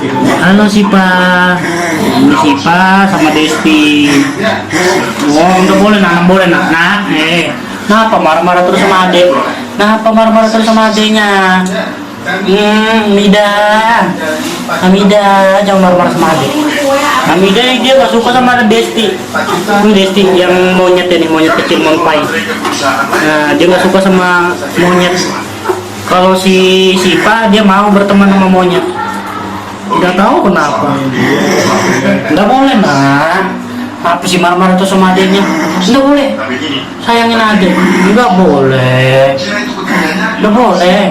Halo Sipa, ini Sipa sama Desti. Oh, udah boleh nak, boleh nak. Kenapa marah-marah terus sama adek? Kenapa marah-marah terus sama adeknya? Hamida, jangan marah-marah sama adek. Hamida dia gak suka sama Desti. Ini Desti yang monyet ini, monyet kecil monpai. Nah, dia gak suka sama monyet. Kalau si Sipa dia mau berteman sama monyet. Nggak tahu kenapa. Nggak boleh nak. Apa sih marah-marah tuh sama adiknya? Nggak boleh. Sayangin adek. Nggak boleh. Nggak boleh.